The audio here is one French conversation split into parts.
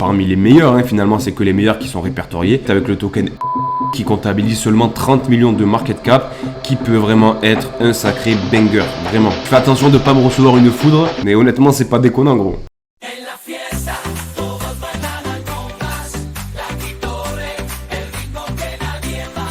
parmi les meilleurs, hein. Finalement c'est que les meilleurs qui sont répertoriés, avec le token qui comptabilise seulement 30 millions de market cap, qui peut vraiment être un sacré banger, vraiment. Fais attention de pas me recevoir une foudre, mais honnêtement c'est pas déconnant gros.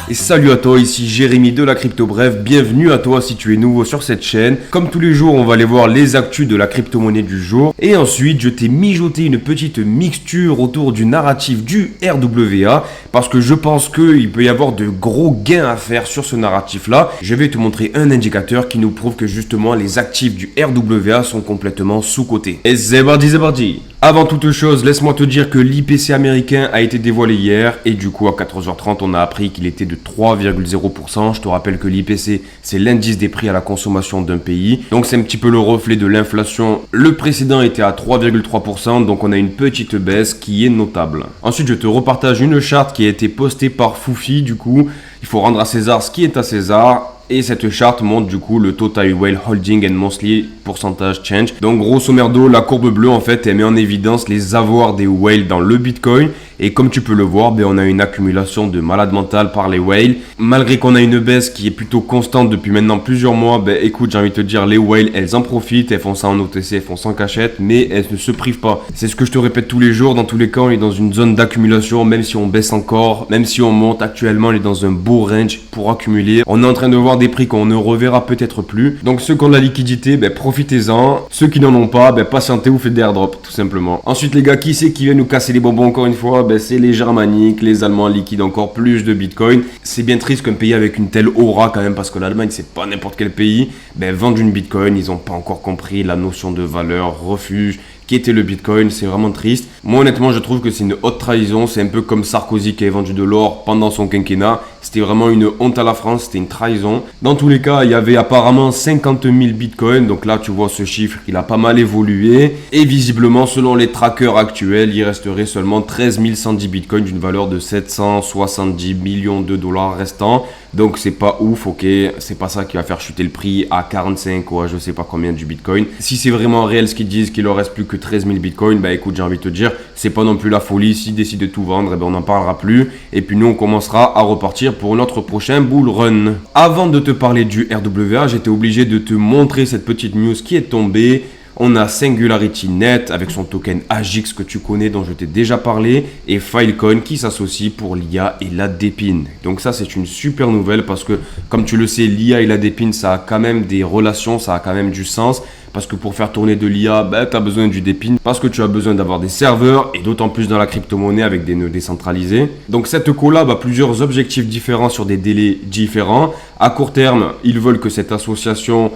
Et salut à toi, ici Jérémy de la Crypto Bref, bienvenue à toi si tu es nouveau sur cette chaîne. Comme tous les jours, on va aller voir les actus de la crypto-monnaie du jour. Et ensuite, je t'ai mijoté une petite mixture autour du narratif du RWA, parce que je pense qu'il peut y avoir de gros gains à faire sur ce narratif-là. Je vais te montrer un indicateur qui nous prouve que justement les actifs du RWA sont complètement sous-cotés. Et c'est parti, c'est parti! Avant toute chose, laisse-moi te dire que l'IPC américain a été dévoilé hier et du coup à 14h30 on a appris qu'il était de 3,0%. Je te rappelle que l'IPC c'est l'indice des prix à la consommation d'un pays. Donc c'est un petit peu le reflet de l'inflation. Le précédent était à 3,3%, donc on a une petite baisse qui est notable. Ensuite je te repartage une charte qui a été postée par Foufi. Du coup il faut rendre à César ce qui est à César. Et cette charte montre du coup le Total Whale Holding and Monthly Percentage Change. Donc grosso merdo, la courbe bleue en fait elle met en évidence les avoirs des whales dans le Bitcoin. Et comme tu peux le voir, on a une accumulation de malades mentales par les whales. Malgré qu'on a une baisse qui est plutôt constante depuis maintenant plusieurs mois, écoute, j'ai envie de te dire, les whales, elles en profitent, elles font ça en OTC, elles font sans cachette, mais elles ne se privent pas. C'est ce que je te répète tous les jours, dans tous les cas, on est dans une zone d'accumulation, même si on baisse encore, même si on monte actuellement, on est dans un beau range pour accumuler. On est en train de voir des prix qu'on ne reverra peut-être plus. Donc ceux qui ont de la liquidité, profitez-en. Ceux qui n'en ont pas, patientez ou faites des airdrops, tout simplement. Ensuite les gars, qui c'est qui vient nous casser les bonbons encore une fois? C'est les Germaniques, les Allemands liquident encore plus de Bitcoin. C'est bien triste qu'un pays avec une telle aura quand même, parce que l'Allemagne c'est pas n'importe quel pays, vendent une Bitcoin, ils n'ont pas encore compris la notion de valeur, refuge, qui était le Bitcoin, c'est vraiment triste. Moi honnêtement je trouve que c'est une haute trahison, c'est un peu comme Sarkozy qui avait vendu de l'or pendant son quinquennat. C'était vraiment une honte à la France, c'était une trahison. Dans tous les cas, il y avait apparemment 50 000 bitcoins. Donc là, tu vois ce chiffre, il a pas mal évolué. Et visiblement, selon les trackers actuels, il resterait seulement 13 110 bitcoins d'une valeur de 770 millions de dollars restants. Donc c'est pas ouf, ok. C'est pas ça qui va faire chuter le prix à 45 ou à je sais pas combien du bitcoin. Si c'est vraiment réel ce qu'ils disent, qu'il leur reste plus que 13 000 bitcoins, écoute, j'ai envie de te dire, c'est pas non plus la folie. S'ils décident de tout vendre, on n'en parlera plus. Et puis nous, on commencera à repartir pour notre prochain bull run. Avant de te parler du RWA, j'étais obligé de te montrer cette petite news qui est tombée. On a SingularityNet avec son token AGIX que tu connais, dont je t'ai déjà parlé, et Filecoin qui s'associe pour l'IA et la DePIN. Donc ça c'est une super nouvelle parce que comme tu le sais, l'IA et la DePIN ça a quand même des relations, ça a quand même du sens. Parce que pour faire tourner de l'IA, tu as besoin du DePIN, parce que tu as besoin d'avoir des serveurs, et d'autant plus dans la crypto-monnaie avec des nœuds décentralisés. Donc cette collab a plusieurs objectifs différents sur des délais différents. À court terme, ils veulent que cette association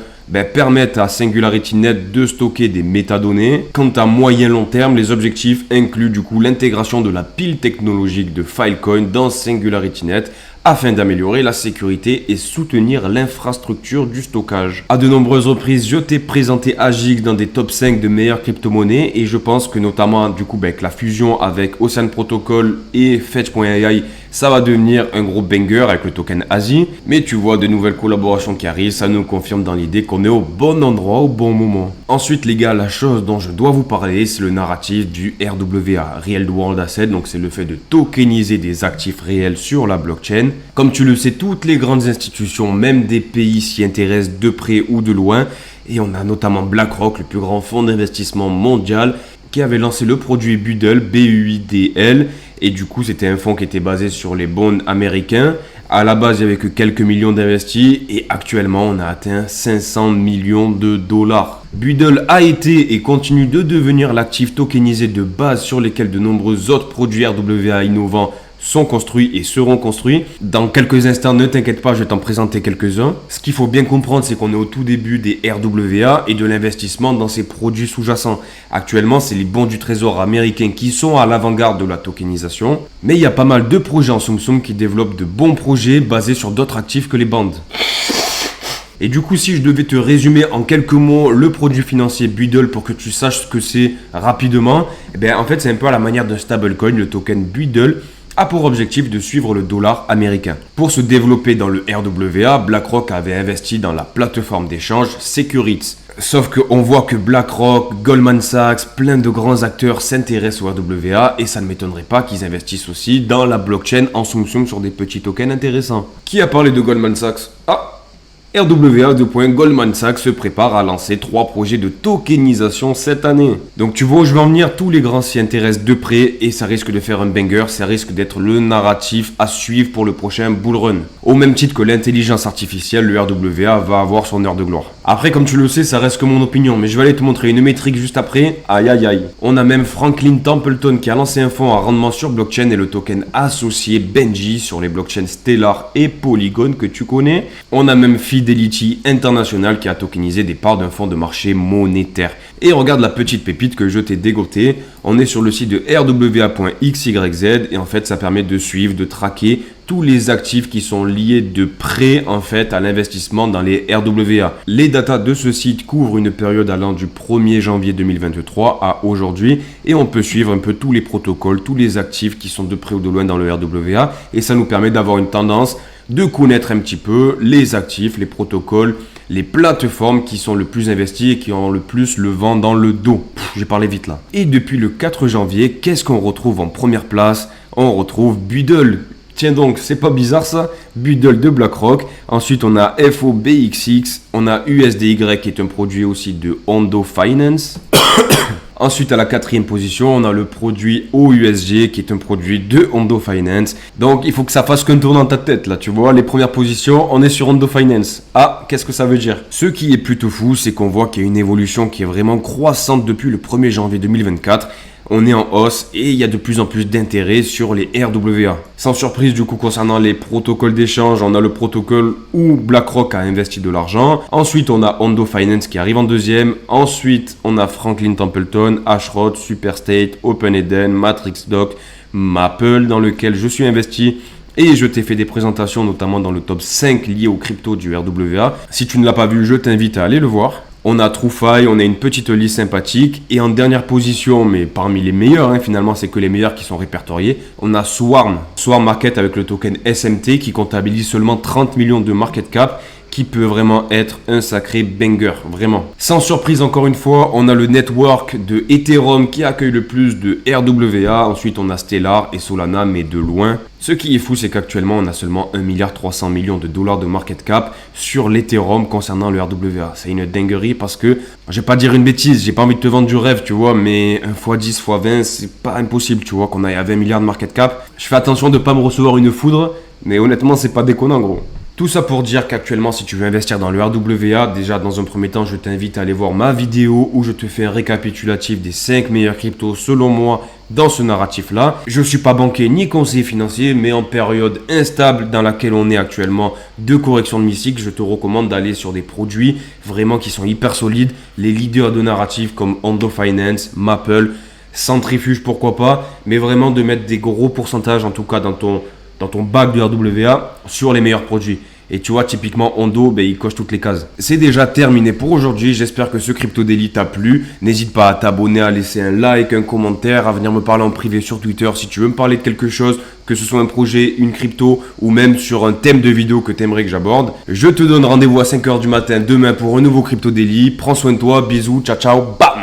permette à SingularityNet de stocker des métadonnées. Quant à moyen long terme, les objectifs incluent du coup l'intégration de la pile technologique de Filecoin dans SingularityNet, afin d'améliorer la sécurité et soutenir l'infrastructure du stockage. À de nombreuses reprises, je t'ai présenté AGIX dans des top 5 de meilleures crypto-monnaies et je pense que notamment du coup avec la fusion avec Ocean Protocol et Fetch.ai, ça va devenir un gros banger avec le token ASI. Mais tu vois de nouvelles collaborations qui arrivent, ça nous confirme dans l'idée qu'on est au bon endroit au bon moment. Ensuite les gars, la chose dont je dois vous parler, c'est le narratif du RWA, Real World Asset. Donc c'est le fait de tokeniser des actifs réels sur la blockchain. Comme tu le sais, toutes les grandes institutions, même des pays, s'y intéressent de près ou de loin. Et on a notamment BlackRock, le plus grand fonds d'investissement mondial, qui avait lancé le produit Buidl, BUIDL. Et du coup, c'était un fonds qui était basé sur les bonds américains. À la base, il n'y avait que quelques millions d'investis. Et actuellement, on a atteint 500 millions de dollars. Buidl a été et continue de devenir l'actif tokenisé de base sur lesquels de nombreux autres produits RWA innovants sont construits et seront construits. Dans quelques instants, ne t'inquiète pas, je vais t'en présenter quelques-uns. Ce qu'il faut bien comprendre, c'est qu'on est au tout début des RWA et de l'investissement dans ces produits sous-jacents. Actuellement, c'est les bons du trésor américains qui sont à l'avant-garde de la tokenisation. Mais il y a pas mal de projets en Soum Soum qui développent de bons projets basés sur d'autres actifs que les bonds. Et du coup, si je devais te résumer en quelques mots le produit financier Buidl pour que tu saches ce que c'est rapidement, en fait, c'est un peu à la manière d'un stablecoin, le token Buidl a pour objectif de suivre le dollar américain. Pour se développer dans le RWA, BlackRock avait investi dans la plateforme d'échange Securits. Sauf qu'on voit que BlackRock, Goldman Sachs, plein de grands acteurs s'intéressent au RWA et ça ne m'étonnerait pas qu'ils investissent aussi dans la blockchain en fonction sur des petits tokens intéressants. Qui a parlé de Goldman Sachs? RWA, Goldman Sachs se prépare à lancer 3 projets de tokenisation cette année. Donc tu vois où je veux en venir, tous les grands s'y intéressent de près et ça risque de faire un banger, ça risque d'être le narratif à suivre pour le prochain bull run. Au même titre que l'intelligence artificielle, le RWA va avoir son heure de gloire. Après, comme tu le sais, ça reste que mon opinion, mais je vais aller te montrer une métrique juste après. Aïe aïe aïe. On a même Franklin Templeton qui a lancé un fonds à rendement sur blockchain et le token associé Benji sur les blockchains Stellar et Polygon que tu connais. On a même Fidelity International qui a tokenisé des parts d'un fonds de marché monétaire. Et regarde la petite pépite que je t'ai dégotée. On est sur le site de rwa.xyz et en fait ça permet de suivre, de traquer tous les actifs qui sont liés de près en fait à l'investissement dans les RWA. Les datas de ce site couvrent une période allant du 1er janvier 2023 à aujourd'hui et on peut suivre un peu tous les protocoles, tous les actifs qui sont de près ou de loin dans le RWA et ça nous permet d'avoir une tendance, de connaître un petit peu les actifs, les protocoles, les plateformes qui sont le plus investies et qui ont le plus le vent dans le dos. J'ai parlé vite là. Et depuis le 4 janvier, qu'est-ce qu'on retrouve en première place? On retrouve Buddle. Tiens donc, c'est pas bizarre ça, Buddle de BlackRock. Ensuite, on a FOBXX, on a USDY qui est un produit aussi de Ondo Finance. Ensuite, à la 4e position, on a le produit OUSG qui est un produit de Ondo Finance. Donc, il faut que ça fasse qu'un tour dans ta tête là, tu vois. Les premières positions, on est sur Ondo Finance. Ah, qu'est-ce que ça veut dire? Ce qui est plutôt fou, c'est qu'on voit qu'il y a une évolution qui est vraiment croissante depuis le 1er janvier 2024. On est en hausse et il y a de plus en plus d'intérêt sur les RWA. Sans surprise du coup concernant les protocoles d'échange, on a le protocole où BlackRock a investi de l'argent. Ensuite on a Ondo Finance qui arrive en deuxième. Ensuite on a Franklin Templeton, Ashroth, Superstate, OpenEden, MatrixDoc, Maple dans lequel je suis investi. Et je t'ai fait des présentations notamment dans le top 5 liés aux cryptos du RWA. Si tu ne l'as pas vu, je t'invite à aller le voir. On a TrueFi, on a une petite liste sympathique. Et en dernière position, mais parmi les meilleurs, finalement, c'est que les meilleurs qui sont répertoriés, on a Swarm. Swarm Market avec le token SMT qui comptabilise seulement 30 millions de market cap, qui peut vraiment être un sacré banger, vraiment. Sans surprise, encore une fois, on a le network de Ethereum qui accueille le plus de RWA. Ensuite, on a Stellar et Solana, mais de loin. Ce qui est fou, c'est qu'actuellement, on a seulement 1,3 milliard de dollars de market cap sur l'Ethereum concernant le RWA. C'est une dinguerie parce que, je vais pas dire une bêtise, j'ai pas envie de te vendre du rêve, tu vois, mais 1 x 10 x 20, c'est pas impossible, tu vois, qu'on aille à 20 milliards de market cap. Je fais attention de pas me recevoir une foudre, mais honnêtement, c'est pas déconnant, gros. Tout ça pour dire qu'actuellement, si tu veux investir dans le RWA, déjà dans un premier temps, je t'invite à aller voir ma vidéo où je te fais un récapitulatif des 5 meilleurs cryptos selon moi dans ce narratif-là. Je ne suis pas banquier ni conseiller financier, mais en période instable dans laquelle on est actuellement de correction de mystique, je te recommande d'aller sur des produits vraiment qui sont hyper solides, les leaders de narratif comme Ondo Finance, Maple, Centrifuge pourquoi pas, mais vraiment de mettre des gros pourcentages en tout cas dans ton bac de RWA sur les meilleurs produits. Et tu vois, typiquement, Ondo, il coche toutes les cases. C'est déjà terminé pour aujourd'hui. J'espère que ce Crypto Daily t'a plu. N'hésite pas à t'abonner, à laisser un like, un commentaire, à venir me parler en privé sur Twitter si tu veux me parler de quelque chose, que ce soit un projet, une crypto ou même sur un thème de vidéo que tu aimerais que j'aborde. Je te donne rendez-vous à 5h du matin demain pour un nouveau Crypto Daily. Prends soin de toi. Bisous. Ciao, ciao. Bam!